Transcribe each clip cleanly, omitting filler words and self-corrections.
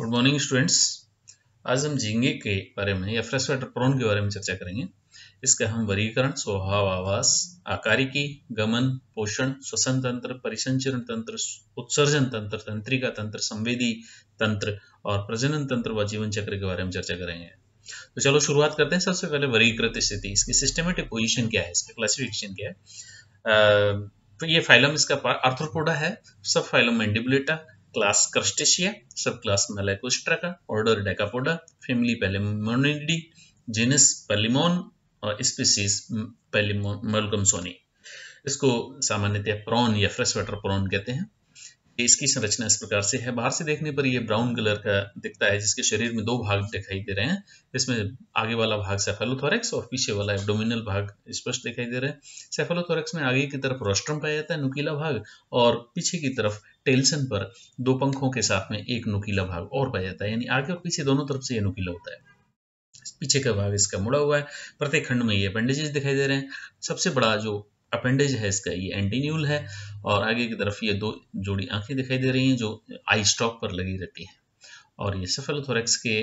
Good morning students. आज हम झींगे के बारे में या फ्रेश वाटर प्रॉन के बारे में चर्चा करेंगे। इसका हम वर्गीकरण, स्वभाव, आवास, आकारिकी, गमन, पोषण, श्वसन तंत्र, परिसंचरण तंत्र, उत्सर्जन तंत्र, तंत्रिका तंत्र, संवेदी तंत्र और प्रजनन तंत्र व जीवन चक्र के बारे में चर्चा करेंगे। तो चलो शुरुआत करते हैं। सबसे पहले वर्गीकृत स्थिति, इसकी सिस्टमेटिक पोजीशन क्या है, इसका क्लासिफिकेशन क्या है। तो ये फाइलम इसका आर्थ्रोपोडा है, सब फाइलम मैंडिबुलेटा, क्लास क्रस्टेशिया, सब क्लास मेलाकोस्ट्राका, ऑर्डर डेकापोडा, फैमिली पैलिमोनिडी, जीनस पैलिमोन और स्पीसीज पैलिमोल्कमसोनी। इसको सामान्यतः प्रॉन या फ्रेश वाटर प्रॉन कहते हैं। इसकी संरचना इस प्रकार से है। बाहर से देखने पर ये ब्राउन कलर का दिखता है, जिसके शरीर में दो भाग दिखाई दे रहे हैं। इसमें आगे वाला भाग सेफेलोथोरैक्स और पीछे वाला एब्डोमिनल भाग स्पष्ट दिखाई दे रहा है। सेफेलोथोरैक्स में आगे की तरफ रोस्ट्रम पाया जाता है, नुकीला भाग, और पीछे की तरफ टेल्सन पर दो पंखों के साथ में एक नुकीला भाग और पाया जाता है, यानी आगे और पीछे दोनों तरफ से ये नुकीला होता है। पीछे का भाग इसका मुड़ा हुआ है। प्रत्येक खंड में ये अपेंडेजेस दिखाई दे रहे हैं। सबसे बड़ा जो अपेंडेज है इसका ये एंटीन्यूल है, और आगे की तरफ ये दो जोड़ी आंखें दिखाई दे रही हैं जो आई स्टॉक पर लगी रहती हैं। और ये सेफेलोथोरैक्स के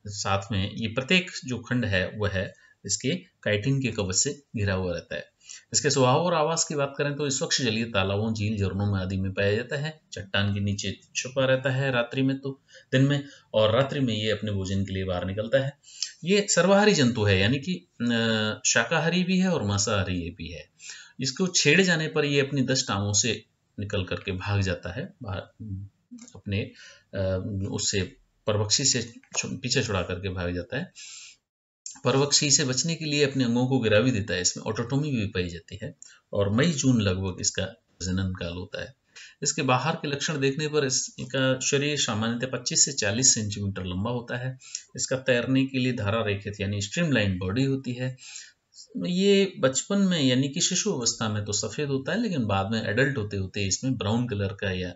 साथ में ये प्रत्येक जो खंड है वह है इसके काइटिन के कवच से घिरा हुआ रहता है। इसके स्वभाव और आवास की बात करें तो स्वच्छ जलीय तालाबों, झील, झरनों में आदि में पाया जाता है। चट्टान के नीचे छुपा रहता है रात्रि में, तो दिन में, और रात्रि में ये अपने भोजन के लिए बाहर निकलता है। ये सर्वाहारी जंतु है, यानी कि शाकाहारी भी है और मांसाहारी भी है। इसको छेड़े जाने पर ये अपनी 10 टांगों से निकल करके भाग जाता है, अपने उससे परवक्षी से पीछे छुड़ा करके भाग जाता है। परवक्षी से बचने के लिए अपने अंगों को गिरा भी देता है। इसमें ऑटोटोमी भी पाई जाती है, और मई जून लगभग इसका प्रजनन काल होता है। इसके बाहर के लक्षण देखने पर इसका शरीर सामान्यतः 25 से 40 सेंटीमीटर लंबा होता है। इसका तैरने के लिए धारा रेखित यानी स्ट्रीमलाइन बॉडी होती है। ये बचपन में यानी कि शिशु अवस्था में तो सफेद होता है, लेकिन बाद में एडल्ट होते होते इसमें ब्राउन कलर का या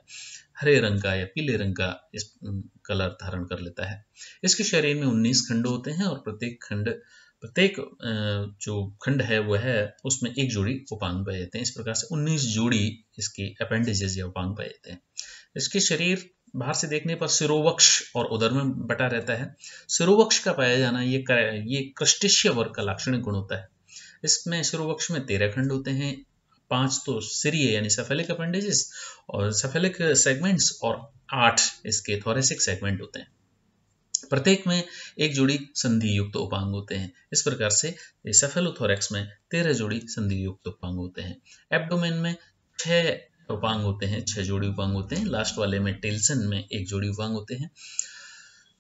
हरे रंग का या पीले रंग का इस कलर धारण कर लेता है। इसके शरीर में 19 खंड होते हैं, और प्रत्येक जो खंड है वह है उसमें एक जोड़ी उपांग पाए जाते हैं। इस प्रकार से 19 जोड़ी इसके अपेंडेजेस या उपांग पाए जाते हैं। इसके शरीर बाहर से देखने पर सिरोवक्ष और उदर में बटा रहता है। सिरोवक्ष का पाया जाना ये क्रस्टेशिया वर्ग का लाक्षणिक गुण होता है। इसमें सिरोवक्ष में 13 खंड होते हैं, 5 तो सिरीय यानी सेफेलिक अपेंडेजेस और सेफेलिक सेगमेंट्स, और 8 इसके थोरेसिक सेगमेंट होते हैं। प्रत्येक में एक जोड़ी संधि युक्त उपांग होते हैं। इस प्रकार से सेफेलोथोरैक्स में 13 जोड़ी संधि युक्त उपांग होते हैं। एब्डोमेन में 6 उपांग होते हैं, 6 जोड़ी उपांग होते हैं। लास्ट वाले में टेल्सन में एक जोड़ी उपांग होते हैं।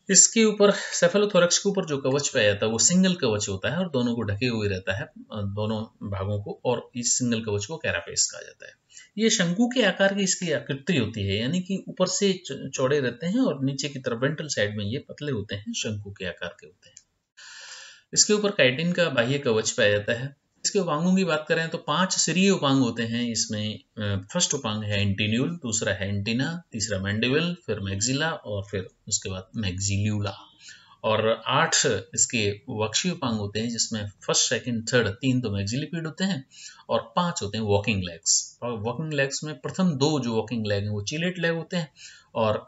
इसके ऊपर सेफेलोथोरैक्स के ऊपर जो कवच पाया जाता है वो सिंगल कवच होता है, और दोनों को ढके हुए रहता है, दोनों भागों को, और इस सिंगल कवच को कैरापेस कहा जाता है। ये शंकु के आकार की इसकी आकृति होती है, यानी कि ऊपर से चौड़े रहते हैं और नीचे की तरफ वेंट्रल साइड में ये पतले होते हैं, शंकु के आकार के होते हैं। इसके ऊपर काइटिन का बाह्य कवच पाया जाता है। इसके उपांगों की बात करें तो 5 सिरीय उपांग होते हैं। इसमें फर्स्ट उपांग है एंटीन्यूल, दूसरा है एंटीना, तीसरा मैंडिबल, फिर मैक्सिला, और फिर उसके बाद मैक्सिल्यूला, और 8 इसके वक्षीय उपांग होते हैं, जिसमें फर्स्ट, सेकंड, थर्ड 3 तो मैक्सिलिपिड होते हैं, और 5 होते हैं वॉकिंग लेग्स। और वॉकिंग लेग्स में प्रथम 2 जो वॉकिंग लेग हैं वो चिलेट लेग होते हैं, और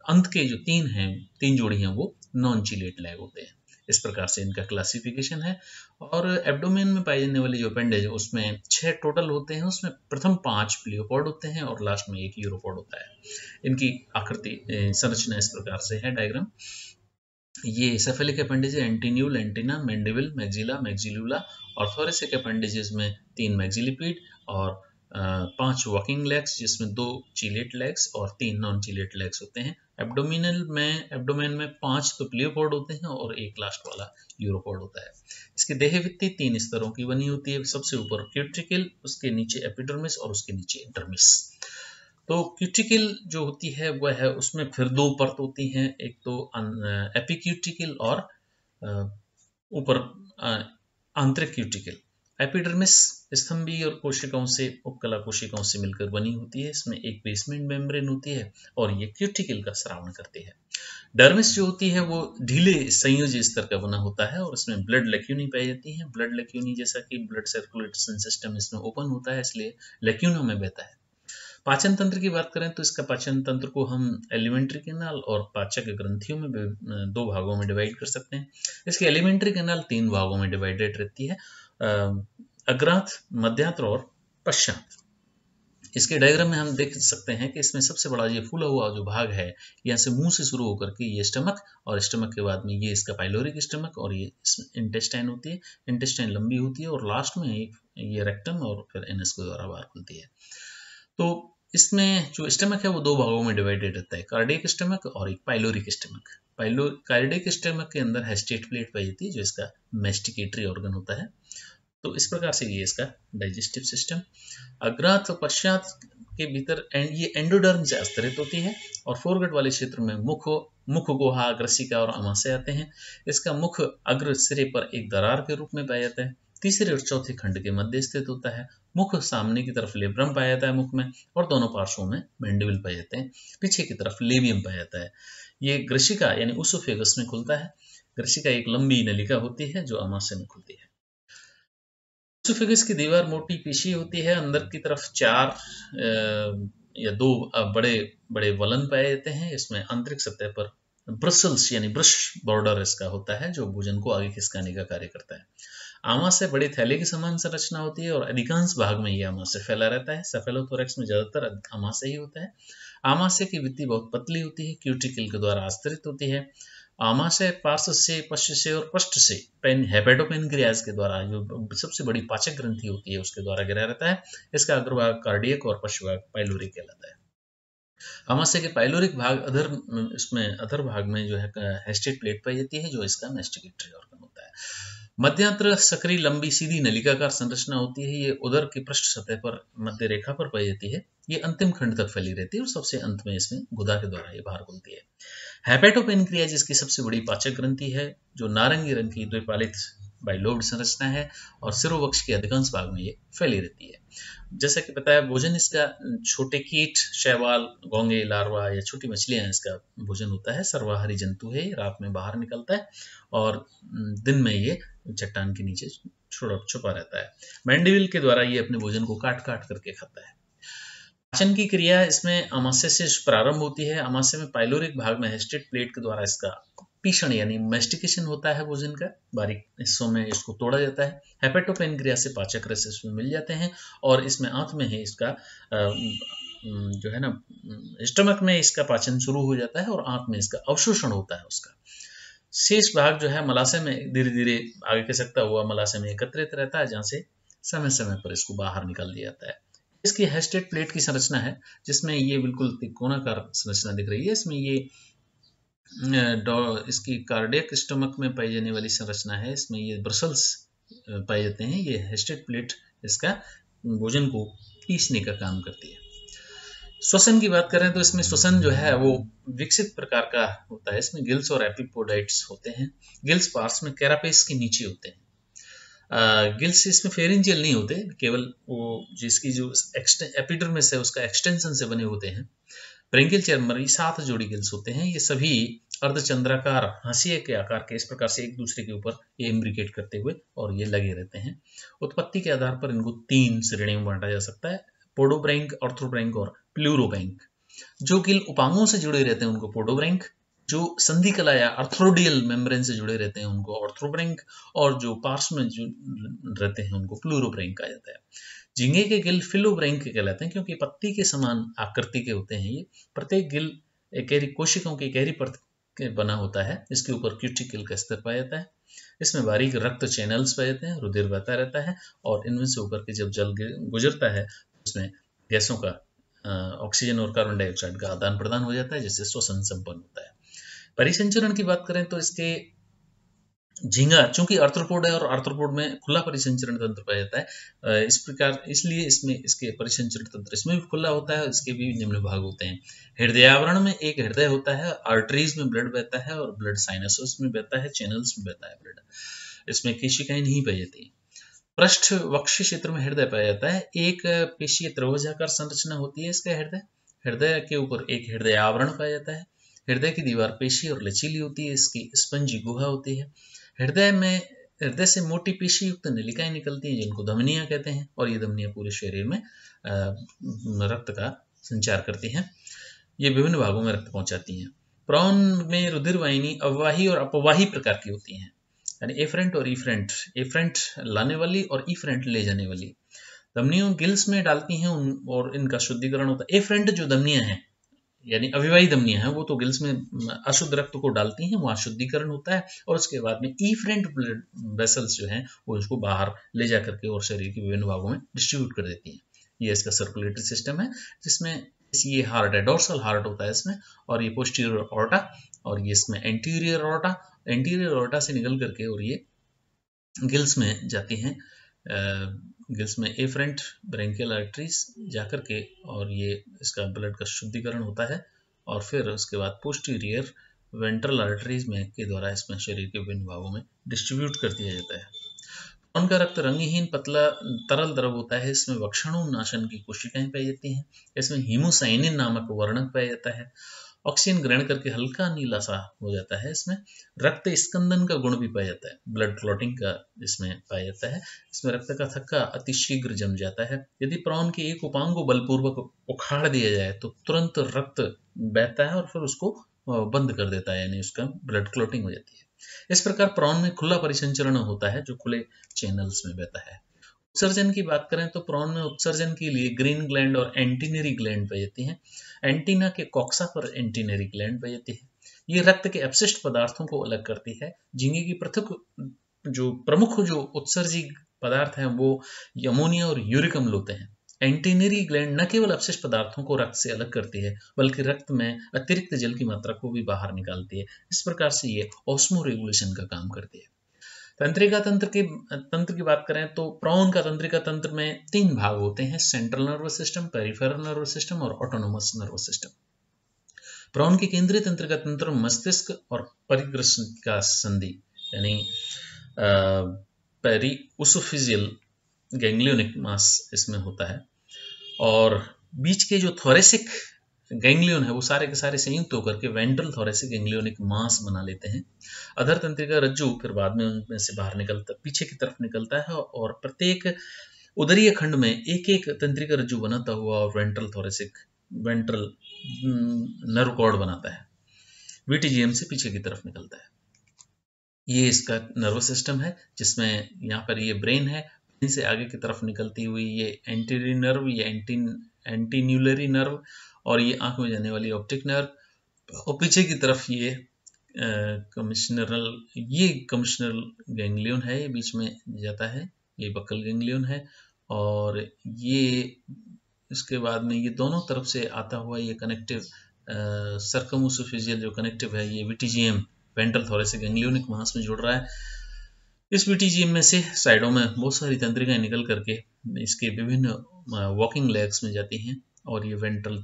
अंत के जो 3 जोड़ी हैं वो नॉन चिलेट लेग होते हैं। इस प्रकार से इनका क्लासिफिकेशन है। और एब्डोमेन में पाए जाने वाले जो अपेंडेज है उसमें 6 टोटल होते हैं। उसमें प्रथम 5 प्लियोपॉड होते हैं, और लास्ट में 1 यूरोपॉड होता है। इनकी आकृति संरचना इस प्रकार से है, डायग्राम। ये cephalic appendage antennule, antenna, mandible, maxilla, maxillula, और थोरेसिक अपेंडेजेस में 3 मैक्सिलिपिड और 5 वॉकिंग लेग्स, जिसमें 2 चिलेट लेग्स और 3 नॉन चिलेट लेग्स होते हैं। एब्डोमेन में 5 तो प्लियोपॉड होते हैं, और 1 लास्ट वाला यूरोपॉड होता है। इसकी देहभित्ति 3 स्तरों की बनी होती है। सबसे ऊपर क्यूटिकल, उसके नीचे एपिडर्मिस, और उसके नीचे डर्मिस। तो क्यूटिकल जो होती है वह है, उसमें फिर 2 परत होती हैं, एक तो एपिक्यूटिकल और ऊपर आंतरिक क्यूटिकल। एपिडर्मिस स्तंभीय और कोशिकाओं से, उपकला कोशिकाओं से मिलकर बनी होती है। इसमें एक बेसमेंट मेम्ब्रेन होती है, और ये क्यूटिकल का श्रावण करती है। डर्मिस जो होती है वो ढीले संयोजी स्तर का बना होता है, और इसमें ब्लड लैक्यूनी पाई जाती है। ब्लड लैक्यूनी जैसा कि ब्लड सर्कुलेशन सिस्टम इसमें ओपन होता है, इसलिए लैक्यूना में बहता है। पाचन तंत्र की बात करें तो इसका पाचन तंत्र को हम एलिमेंट्री कैनाल और पाचक ग्रंथियों में दो भागों में डिवाइड कर सकते हैं। इसकी एलिमेंट्री कैनाल 3 भागों में डिवाइडेड रहती है, अग्रांत, मध्यांत्र और पश्चात। इसके डायग्राम में हम देख सकते हैं कि इसमें सबसे बड़ा ये फूला हुआ जो भाग है, यहाँ से मुंह से शुरू होकर के ये स्टमक, और स्टमक के बाद में ये इसका पाइलोरिक स्टमक, और ये इंटेस्टाइन होती है। इंटेस्टाइन लंबी होती है और लास्ट में ये रेक्टम और फिर एनस के द्वारा बाहर खुलती है। तो इसमें जो स्टमक है वो दो भागों में डिवाइडेड रहता है, कार्डियक स्टमक और एक पाइलोरिक स्टमक। कार्डियक स्टमक के अंदर हेस्टेट प्लेट पाई जाती है जो इसका मेस्टिकेटरी ऑर्गन होता है। तो इस प्रकार से ये इसका डाइजेस्टिव सिस्टम। अग्रांत और पश्चात के भीतर ये एंडोडर्म से आस्तरित होती है, और फोरगट वाले क्षेत्र में मुख गुहा, ग्रसिका और आमाशय आते हैं। इसका मुख अग्र सिरे पर एक दरार के रूप में पाया जाता है, तीसरे और चौथे खंड के मध्य स्थित होता है। मुख सामने की तरफ लेब्रम पाया जाता है मुख में, और दोनों पार्श्वों में मैंडिबल पाए जाते हैं। पीछे की तरफ लेबियम पाया जाता है। ये ग्रसिका यानी उसोफेगस में खुलता है। ग्रसिका एक लंबी नलिका होती है जो आमाशय में खुलती है। उसोफेगस की दीवार मोटी पीछी होती है, अंदर की तरफ 4 या 2 बड़े बड़े वलन पाए जाते हैं। इसमें आंतरिक सतह पर ब्रसल्स यानी ब्रश बॉर्डर इसका होता है जो भोजन को आगे खिसकाने का कार्य करता है। आमाशय बड़े थैले की समान संरचना होती है और अधिकांश भाग में यह आमाशय फैला रहता है। सेफेलोथोरैक्स में ज्यादातर आमाशय ही होता है। आमाशय की भित्ति बहुत पतली होती है, क्यूटिकल के द्वारा आस्तरित होती है। आमाशय पार्श्व से, पश्च से और पृष्ठ से हेपेटोपेनक्रियाज के द्वारा, जो सबसे बड़ी पाचक ग्रंथि होती है, उसके द्वारा घिरा रहता है। इसका अग्रभाग कार्डियक और पश्च भाग पाइलोरिक कहलाता है। आमाशय के पाइलोरिक भाग इसमें अधर भाग में जो है हेस्टेट प्लेट पाई जाती है जो इसका मेस्टिकेटरी ऑर्गन होता है। मध्यांत्र सक्रिय लंबी सीधी नलिकाकार संरचना होती है। ये उदर की पृष्ठ सतह पर मध्य रेखा पर पाई जाती है। ये अंतिम खंड तक फैली रहती है और सबसे अंत में इसमें गुदा के द्वारा ये बाहर खुलती है। हेपेटोपेनक्रियाज इसकी सबसे बड़ी पाचक ग्रंथि है जो नारंगी रंग की द्विपालित बाइलोब्ड संरचना है और सिरोवक्ष के अधिकांश भाग में ये फैली रहती है। जैसा कि बताया, भोजन इसका छोटे कीट, शैवाल, घोंगे, लार्वा या छोटी मछलियां इसका भोजन होता है। सर्वाहारी जंतु है, रात में बाहर निकलता है और दिन में ये चट्टान के नीचे छुपा रहता है। मैंडिबल के द्वारा ये अपने भोजन को काट काट करके खाता है। पाचन की क्रिया इसमें आमाशय से प्रारंभ होती है। आमाशय में पाइलोरिक भाग में हेस्टेट प्लेट के द्वारा इसका पीषण यानी मेस्टिकेशन होता है। भोजन का बारीक हिस्सों में इसको तोड़ा जाता है। हेपेटोपेनक्रिया से पाचक रस इसमें मिल जाते हैं और इसमें आंत में ही इसका जो है ना, स्टमक में इसका पाचन शुरू हो जाता है और आंत में इसका अवशोषण होता है। उसका शेष भाग जो है मलाशय में धीरे धीरे आगे खिसकता हुआ मलाशय में एकत्रित रहता है, जहां से समय समय पर इसको बाहर निकाल दिया जाता है। इसकी हेस्टेट प्लेट की संरचना है जिसमें ये बिल्कुल त्रिकोणाकार संरचना दिख रही है। इसमें ये इसकी कार्डियक स्टमक में पाई जाने वाली संरचना है। इसमें ये ब्रसल्स पाए जाते हैं। ये हेस्टेट प्लेट इसका भोजन को पीसने का काम करती है। श्वसन की बात करें तो इसमें श्वसन जो है वो विकसित प्रकार का होता है। इसमें गिल्स और एपिपोडाइट्स होते हैं। गिल्स पार्श्व में कैरापेस के नीचे होते हैं। गिल्स इसमें फेरेंजियल नहीं होते, केवल वो जिसकी जो एपिडर्मिस है उसका एक्सटेंशन से बने होते हैं। ब्रेंकियल चैम्बर 7 जोड़ी गिल्स होते हैं। ये सभी अर्धचंद्राकार हाशिए के आकार के इस प्रकार से एक दूसरे के ऊपर ये इम्ब्रिकेट करते हुए और ये लगे रहते हैं। उत्पत्ति के आधार पर इनको 3 श्रेणियों में बांटा जा सकता है, पोडोब्रैंक, ऑर्थोब्रैंक और प्लूरोब्रैंक। जो गिल उपांगों से जुड़े रहते हैं उनको पोडोब्रैंक, जो संधि कला या अर्थ्रोडियल मेम्ब्रेन से जुड़े रहते हैं उनको ऑर्थोब्रैंक, और जो पार्श्व में जो रहते हैं उनको प्लूरोब्रैंक कहा जाता है। झींगे के गिल फिलोब्रैंक कहलाते हैं क्योंकि पत्ती के समान आकृति के होते हैं। ये प्रत्येक गिल कोशिकाओं की गहरी परत के बना होता है। इसके ऊपर क्यूटिकल का स्तर पाया जाता है। इसमें बारीक रक्त चैनल्स पाए जाते हैं, रुधिर बहता रहता है और इनमें से होकर के जब जल गुजरता है उसमें गैसों का ऑक्सीजन और कार्बन डाइऑक्साइड का आदान प्रदान हो जाता है, जिससे श्वसन संपन्न होता है। परिसंचरण की बात करें तो इसके झींगा चूंकि आर्थ्रोपोड है और आर्थ्रोपोड में खुला परिसंचरण तंत्र पाया जाता है, इस प्रकार इसलिए इसमें इसके परिसंचरण तंत्र इसमें भी खुला होता है। इसके भी निम्न भाग होते हैं। हृदयावरण में एक हृदय होता है, आर्टरीज में ब्लड बहता है और ब्लड साइनसस में बहता है, चैनल्स में बहता है ब्लड। इसमें केशिकाएं नहीं पाई जाती। पृष्ठ वक्ष क्षेत्र में हृदय पाया जाता है। एक पेशीय त्रिभुजाकार संरचना होती है इसका हृदय के ऊपर एक हृदय आवरण पाया जाता है। हृदय की दीवार पेशी और लचीली होती है। इसकी स्पंजी गुहा होती है। हृदय से मोटी पेशी युक्त नलिकाएं निकलती हैं जिनको धमनियां कहते हैं और ये धमनियां पूरे शरीर में रक्त का संचार करती हैं। ये विभिन्न भागों में रक्त पहुंचाती हैं। प्रॉन में रुधिर वाहिनी अववाही और अपवाही प्रकार की होती हैं, यानी एफरेंट और इफरेंट। एफरेंट लाने वाली और इफरेंट ले जाने वाली। धमनियों गिल्स में डालती हैं और इनका शुद्धिकरण होता है। एफरेंट जो धमनियां हैं यानी अविवाही धमनियां हैं वो तो गिल्स में अशुद्ध रक्त को डालती हैं, वहां शुद्धिकरण होता है और उसके बाद में इफरेंट ब्लड वेसल्स जो हैं वो उसको बाहर ले जा करके और शरीर के विभिन्न भागों में डिस्ट्रीब्यूट कर देती हैं। ये इसका सर्कुलेटरी सिस्टम है, जिसमें ये हार्ट है, डोर्सल हार्ट होता है इसमें, और ये पोस्टीरियर ऑर्टा, और ये इसमें एंटीरियर ऑर्टा। एंटीरियर ऑर्टा से निकल करके और ये गिल्स में जाती हैं। गिल्स में एफरेंट ब्रेंकियल आर्टरीज जाकर के और ये इसका ब्लड का शुद्धिकरण होता है और फिर उसके बाद पोस्टीरियर वेंट्रल आर्टरीज में के द्वारा इसमें शरीर के विभिन्न भागों में डिस्ट्रीब्यूट कर दिया जाता है। प्रॉन का रक्त रंगहीन पतला तरल द्रव होता है। इसमें वक्षणु नाशन की कोशिकाएं पाई जाती हैं। इसमें हीमोसाइनिन नामक वर्णक पाया जाता है। ऑक्सीजन ग्रहण करके हल्का नीला सा हो जाता है। इसमें रक्त स्कंदन का गुण भी पाया जाता है, ब्लड क्लॉटिंग का इसमें पाया जाता है। इसमें रक्त का थक्का अतिशीघ्र जम जाता है। यदि प्रॉन के एक उपांग को बलपूर्वक उखाड़ दिया जाए तो तुरंत रक्त बहता है और फिर उसको बंद कर देता है, यानी उसका ब्लड क्लॉटिंग हो जाती है। इस प्रकार प्रॉन में खुला परिसंचरण होता है जो खुले चैनल्स में बहता है। उत्सर्जन की बात करें तो प्रॉन में उत्सर्जन के लिए ग्रीन ग्लैंड और एंटीनरी ग्लैंड पाई जाती हैं। एंटीना के कॉक्सा पर एंटीनरी ग्लैंड पाई जाती है। ये रक्त के अपशिष्ट पदार्थों को अलग करती है। झींगे की पृथक जो प्रमुख जो उत्सर्जी पदार्थ हैं वो अमोनिया और यूरिक अम्ल होते हैं। एंटीनरी ग्लैंड न केवल अपशिष्ट पदार्थों को रक्त से अलग करती है बल्कि रक्त में अतिरिक्त जल की मात्रा को भी बाहर निकालती है। इस प्रकार से ये ऑस्मो रेगुलेशन का काम करती है। तंत्रिका तंत्र की बात करें तो प्रॉन का तंत्रिका तंत्र में 3 भाग होते हैं: central nervous system, peripheral nervous system और ऑटोनोमस नर्वस सिस्टम। प्रॉन के केंद्रीय तंत्रिका तंत्र मस्तिष्क और परिग्रस्का संधि यानी पेरिउसोफिजियल गैंग्लियोनिक मास इसमें होता है, और बीच के जो थोरेसिक गैंग्लियन है वो सारे के सारे संयुक्त होकर के वेंट्रल थोरेसिक गैंग्लियोनिक मास बना लेते हैं। अधर तंत्रिका रज्जु फिर बाद में उनमें से बाहर निकलता, पीछे की तरफ निकलता है और प्रत्येक उदरीय खंड में एक एक तंत्रिका रज्जु बनाता हुआ और वेंट्रल नर्व कॉर्ड बनाता है। वीटीजीएम से पीछे की तरफ निकलता है। ये इसका नर्वस सिस्टम है, जिसमें यहाँ पर ये ब्रेन है, ब्रेन से आगे की तरफ निकलती हुई ये एंटीरियर नर्व, ये एंटीन्यूलरी नर्व, और ये आंख में जाने वाली ऑप्टिक नर्व, और पीछे की तरफ ये कमिश्नरल गैंग्लियन है, ये बीच में जाता है, ये बक्कल गैंग्लियन है, और ये इसके बाद में ये दोनों तरफ से आता हुआ ये कनेक्टिव सर्कमोसोफिजियल जो कनेक्टिव है ये वीटीजीएम वेंट्रल थोरेसिक गैंग्लियोनिक मास में जुड़ रहा है। इस वीटीजीएम में से साइडों में बहुत सारी तंत्रिकाएं निकल करके इसके विभिन्न वॉकिंग लेग्स में जाती हैं, और ये वेंट्रल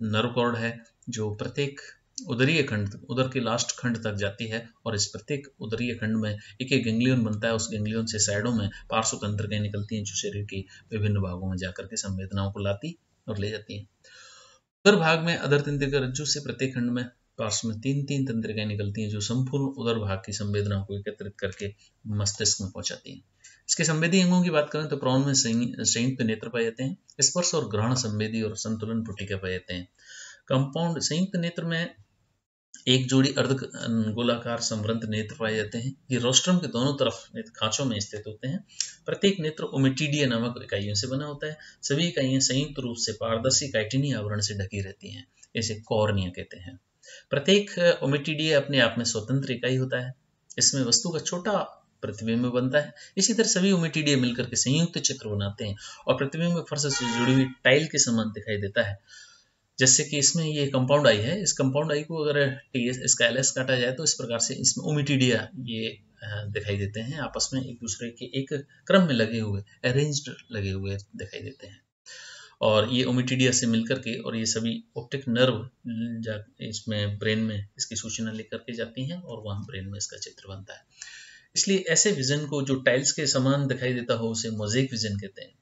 नर्व कॉर्ड है जो प्रत्येक उदरीय खंड, उदर के लास्ट खंड तक जाती है, और इस प्रत्येक उदरीय खंड में एक एक गैंग्लियन बनता है। उस गैंग्लियन से साइडों में पार्श्व तंत्रिकाएं निकलती हैं जो शरीर के विभिन्न भागों में जाकर के संवेदनाओं को लाती और ले जाती हैं। उदर भाग में अधर तंत्रिका रज्जु से प्रत्येक खंड में पार्श्व में 3-3 तंत्रिकाएं निकलती हैं जो संपूर्ण उदर भाग की संवेदनाओं को एकत्रित करके मस्तिष्क में पहुंचाती हैं। इसके संवेदी अंगों की बात करें तो प्रॉन में संयुक्त नेत्र पाए जाते हैं, स्पर्श और ग्रहण संवेदी और संतुलन पुटिका पाए जाते हैं। कंपाउंड संयुक्त नेत्र में एक जोड़ी अर्ध गोलाकार संवृत नेत्र पाए जाते हैं। ये रोस्ट्रम के दोनों तरफ नेत्र खांचों में स्थित होते हैं। प्रत्येक नेत्र ओमेटिडिया नामक इकाइयों से बना होता है। सभी इकाइयां संयुक्त रूप से पारदर्शी काइटिनी आवरण से ढकी रहती हैं, इसे कॉर्निया कहते हैं। प्रत्येक ओमेटिडिया अपने आप में स्वतंत्र इकाई होता है। इसमें वस्तु का छोटा प्रतिबिंब बनता है। इसी तरह सभी ओमेटिडिया मिलकर के संयुक्त चित्र बनाते हैं और प्रतिबिंब फर्श से जुड़ी हुई टाइल के समान दिखाई देता है। जैसे कि इसमें ये कंपाउंड आई है, इस कंपाउंड आई को अगर इसका एलएस काटा जाए तो इस प्रकार से इसमें ओमेटिडिया ये दिखाई देते हैं, आपस में एक दूसरे के एक क्रम में लगे हुए, अरेंज्ड लगे हुए दिखाई देते हैं। और ये ओमेटिडिया से मिलकर के और ये सभी ऑप्टिक नर्व इसमें ब्रेन में इसकी सूचना लेकर के जाती हैं और वहाँ ब्रेन में इसका चित्र बनता है। इसलिए ऐसे विजन को जो टाइल्स के समान दिखाई देता हो उसे मोज़ेक विजन कहते हैं।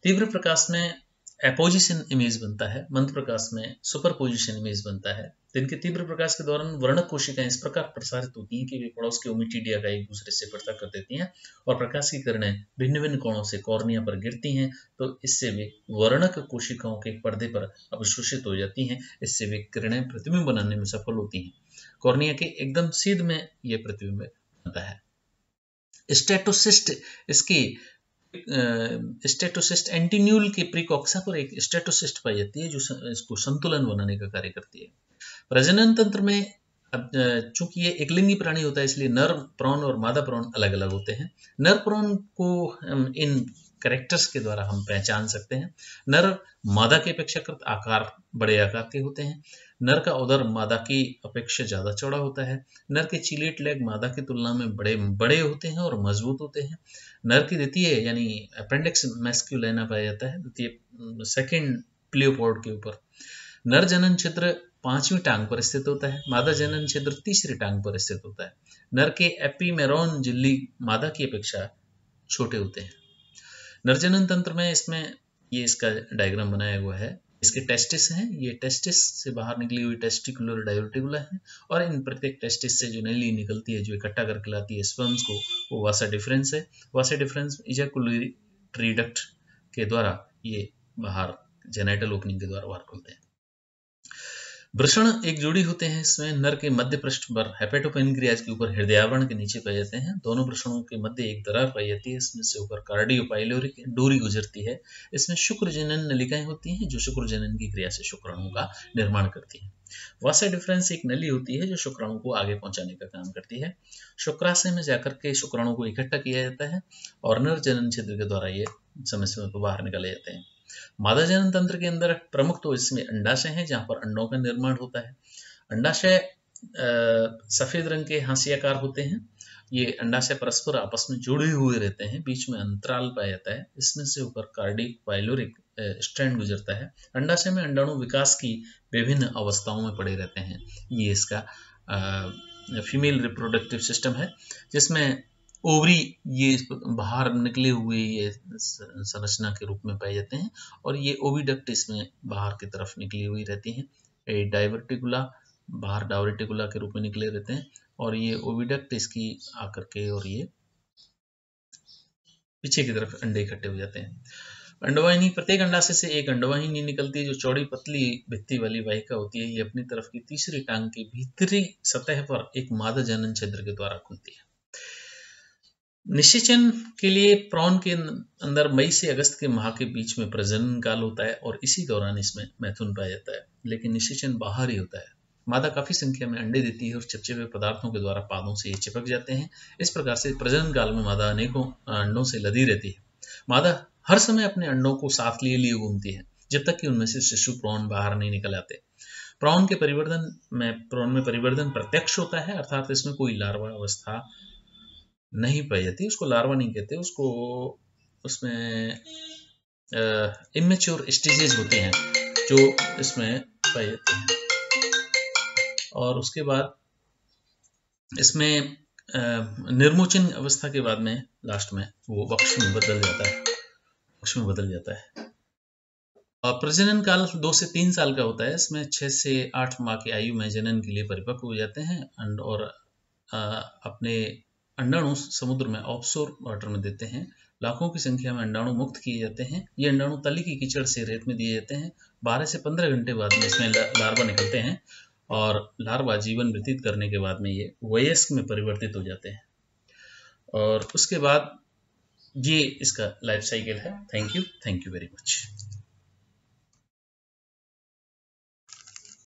तीव्र प्रकाश में एपोजिशन इमेज बनता है, मंद प्रकाश में सुपरपोजिशन इमेज बनता है। दिन के तीव्र प्रकाश के दौरान वर्णक कोशिकाएं इस प्रकार प्रसारित होती हैं कि वे पड़ोस के ओमिटिडिया का एक दूसरे से पृथक कर देती हैं और प्रकाश की किरणें भिन्न भिन्न कोणों से कॉर्निया पर गिरती हैं, तो इससे वे वर्णक कोशिकाओं के पर्दे पर अवशोषित हो जाती हैं। इससे वे किरणें प्रतिबिंब बनाने में सफल होती हैं। कॉर्निया के एकदम सीध में यह प्रतिबिंब बनता है। स्टेटोसिस्ट इसकी स्टेटोसिस्ट एंटीन्यूल के प्रीकॉक्सा पर एक स्टेटोसिस्ट पाई जाती है जो इसको संतुलन बनाने का कार्य करती है। प्रजनन तंत्र में चूंकि ये एक लिंगी प्राणी होता है, इसलिए नर प्रॉन और मादा प्रॉन अलग अलग होते हैं। नर प्रॉन को इन कैरेक्टर्स के द्वारा हम पहचान सकते हैं। नर मादा के अपेक्षाकृत आकार बड़े आकार के होते हैं। नर का उदर मादा की अपेक्षा ज्यादा चौड़ा होता है। नर के चिलेट लेग मादा की तुलना में बड़े बड़े होते हैं और मजबूत होते हैं। नर की द्वितीय यानी अपेंडिक्स मैस्क्यूलिना पाया जाता है, द्वितीय सेकेंड प्लियोपोड के ऊपर। नर जनन छिद्र 5वीं टांग पर स्थित होता है। मादा जनन छिद्र 3री टांग पर स्थित होता है। नर के एपीमेरोन झिल्ली मादा की अपेक्षा छोटे होते हैं। नरजनन तंत्र में इसमें ये इसका डायग्राम बनाया हुआ है। इसके टेस्टिस हैं, ये टेस्टिस से बाहर निकली हुई टेस्टिकुलर डायोरेटिकुला है और इन प्रत्येक टेस्टिस से जो नली निकलती है जो इकट्ठा करके लाती है स्पर्म्स को, वो वासा डिफरेंस है। वासा डिफरेंस इजैकुलेटरी डक्ट के द्वारा ये बाहर जेनाइटल ओपनिंग के द्वारा बाहर खुलते हैं। वृषण एक जोड़ी होते हैं। इसमें नर के मध्य पृष्ठ पर हेपेटोपेनक्रियाज के ऊपर हृदयावरण के नीचे पाए जाते हैं। दोनों वृषणों के मध्य एक दरार पाई जाती है, इसमें से ऊपर कार्डियोपाइलोरिक डोरी गुजरती है। इसमें शुक्रजनन नलिकाएं होती हैं जो शुक्रजनन की क्रिया से शुक्राणु का निर्माण करती हैं। वासा डिफरेंस एक नली होती है जो शुक्राणु को आगे पहुंचाने का काम करती है। शुक्राशय में जाकर के शुक्राणु को इकट्ठा किया जाता है और नर जनन छिद्र के द्वारा ये समय समय पर बाहर निकाले जाते हैं। मादा जनन तंत्र के अंदर प्रमुख तो इसमें अंडाशय है जहां पर अंडों का निर्माण होता है। अंडाशय सफेद रंग के हाशियाकार होते हैं। ये अंडाशय परस्पर आपस में जुड़े हुए रहते हैं, बीच में अंतराल पाया जाता है। इसमें से ऊपर कार्डिक पाइलोरिक स्ट्रैंड गुजरता है। अंडाशय में अंडाणु विकास की विभिन्न अवस्थाओं में पड़े रहते हैं। ये इसका फीमेल रिप्रोडक्टिव सिस्टम है जिसमें ओवरी ये बाहर निकले हुए ये संरचना के रूप में पाए जाते हैं और ये ओविडक्ट इसमें बाहर की तरफ निकली हुई रहती हैं। डाइवर्टिकुला बाहर डायवर्टिकुला के रूप में निकले रहते हैं और ये ओविडक्ट इसकी आकर के और ये पीछे की तरफ अंडे इकट्ठे हो जाते हैं। अंडवाहिनी, प्रत्येक अंडाशय से एक अंडवाहिनी निकलती है जो चौड़ी पतली भित्ति वाली वाहिका होती है। ये अपनी तरफ की 3री टांग की भीतरी सतह पर एक मादा जनन छिद्र के द्वारा खुलती है। निषेचन के लिए प्रॉन के अंदर मई से अगस्त के माह के बीच में प्रजनन काल होता है और इसी दौरान इसमें मैथुन पाया जाता है, लेकिन निषेचन बाहर ही होता है। मादा काफी संख्या में अंडे देती है और चिपचिपे पदार्थों के द्वारा पादों से ये चिपक जाते हैं। इस प्रकार से प्रजनन काल में मादा अनेकों अंडों से लदी रहती है। मादा हर समय अपने अंडों को साथ लिए लिए घूमती है जब तक कि उनमें से शिशु प्रॉन बाहर नहीं निकल आते। प्रॉन में परिवर्तन प्रत्यक्ष होता है, अर्थात इसमें कोई लार्वा अवस्था नहीं पाई जाती। उसको लार्वा नहीं कहते, उसको उसमें इमेच्योर स्टेजेस होते हैं जो इसमें पाई जाती हैं और उसके बाद इसमें निर्मोचन अवस्था के बाद में लास्ट में वो वक्ष में बदल जाता है। प्रजनन काल 2 से 3 साल का होता है। इसमें 6 से 8 माह की आयु में जनन के लिए परिपक्व हो जाते हैं और अपने अंडाणु समुद्र में ऑफशोर वाटर में देते हैं। लाखों की संख्या में अंडाणु मुक्त किए जाते हैं। ये अंडाणु तली की कीचड़ से रेत में दिए जाते हैं। 12 से 15 घंटे बाद में इसमें लार्वा निकलते हैं और लार्वा जीवन व्यतीत करने के बाद में ये वयस्क में परिवर्तित हो जाते हैं और उसके बाद ये इसका लाइफ साइकिल है। Thank you very much.